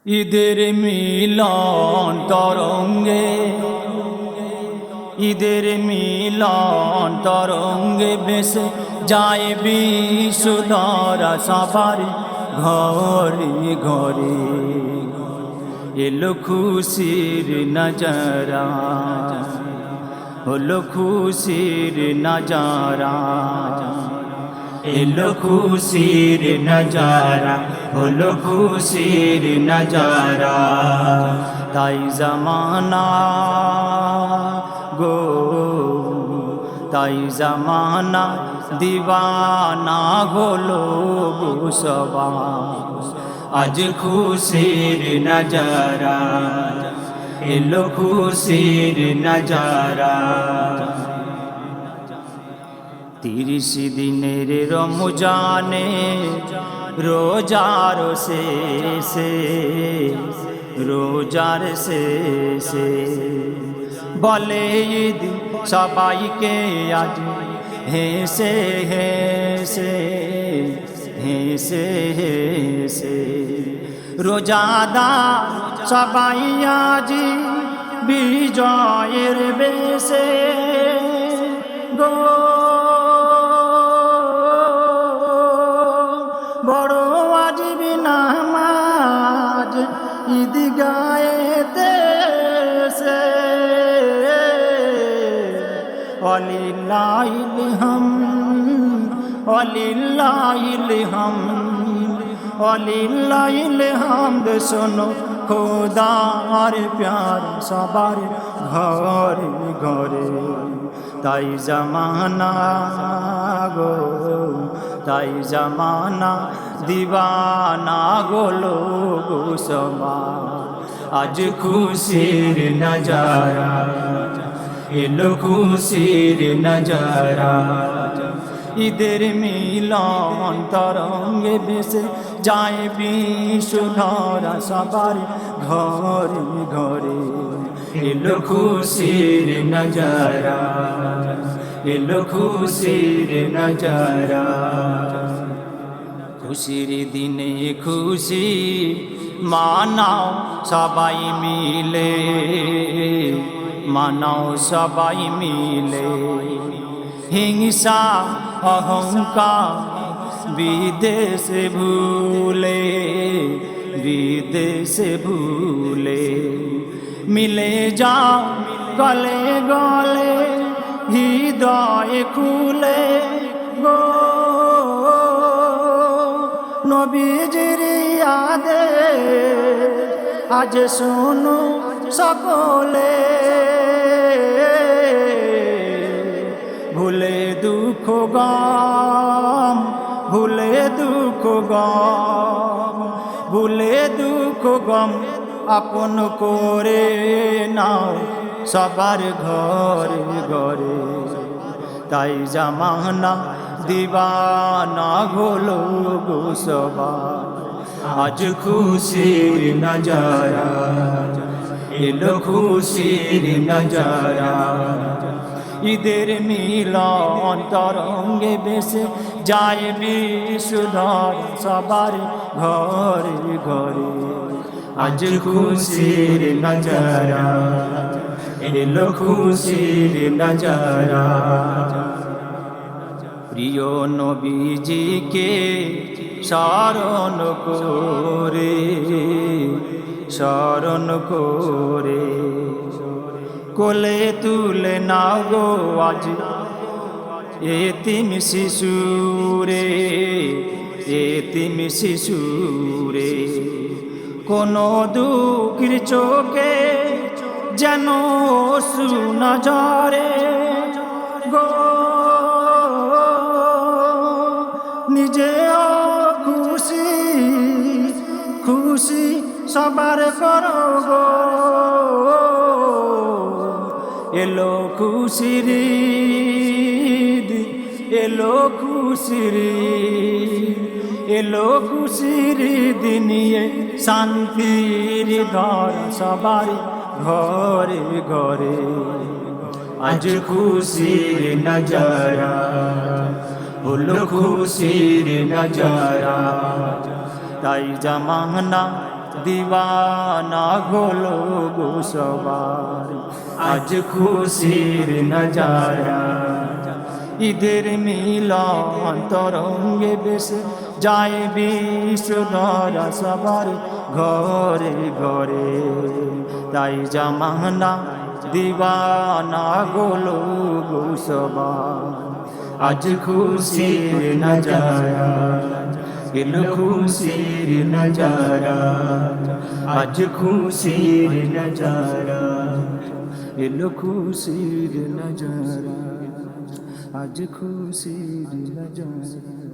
ঈদের মিলন তরঙ্গে, ঈদের মিলন তরঙ্গে ভেসে যায় বিশুদ্ধরা সবার ঘরে ঘরে। এলো খুশির নজারা, হলো খুশির নজারা, এলো খুশির নজারা, হলো খুশির নজারা। তাই জামানা গো, তাই জামানা দিবানা হলো সবা। আজ খুশির নজারা, এলো খুশির নজারা। 30 দিনের রমজানে রোজার শেষে, রোজার শেষে বলে ঈদ সবাইকে আজ হেসে হেসে হেসে হেসে। রোজাদার সবাই আজ বিজয়ের বেশে গো। বড় ওয়াজিব নামাজ ঈদগাহেতে সে, ওয়ালিল্লাহিল হামদ, ওয়ালিল্লাহিল হামদ, ওয়ালিল্লাহিল হামদ। শোনো খোদার প্যার সবার ঘরে ঘরে। তাই জামানা গো, তাই জামানা দিবানা গোলো গো সবা। আজ খুশির নজারা, এলো খুশির নজারা। ঈদের মিলন তরঙ্গে ভেসে যায় বিশুদ্ধরা সবার ঘরে ঘরে। এলো খুশির নজারা, এলো খুশির নজারা। খুশির দিনে খুশি মানাও সবাই মিলে, মানাও সবাই মিলে। হিংসা অহংকার বিদেশে ভুলে, বিদেশে ভুলে। মিলে যাও গলে গলে, হৃদয় খুলে গো। নবীজির আদেশ আজ শোনো সকলে, ভুলে দুঃখ গম, ভুলে দুঃখ গম, ভুলে দুঃখ গম আপন করে নাও সবার ঘরে ঘরে। তাই জামানা দিবানা হলো গো সবা। আজ খুশির নজারা, এলো খুশির নজারা। ঈদের মিলন তরঙ্গে ভেসে যায় বিশুদ্ধর সবার ঘরে ঘরে। আজ খুশির নজারা, এলো খুশির নজারা। প্রিয় নবীজিকে স্মরণ করে, স্মরণ করে কোলে তুলে নাও গো আজ এতিম শিশুরে, এতিম শিশুরে। কোনো দুঃখের চোখে যেন অশ্রু না ঝরে গো। নিজে খুশি খুশি সবার করো গো। এলো খুশির ঈদ, এলো খুশির ঈদ, এলো খুশির ঈদ নিয়ে শান্তির ঘর সবার ঘরে ঘরে। আজ খুশির নজারা, হলো খুশির নজারা। তাই জামানা দিওয়ানা হলো গো সবার আজ খুশির নজারা ঈদের মিলন তরঙ্গে বেশে যায় বিশ্বধরা সবার ঘরে ঘরে তাই জামানা দিওয়ানা হলো গো সবার আজ খুশির নজারা এলো খুশির নজারা আজ খুশির নজারা এলো খুশির নজারা আজ খুশির নজারা।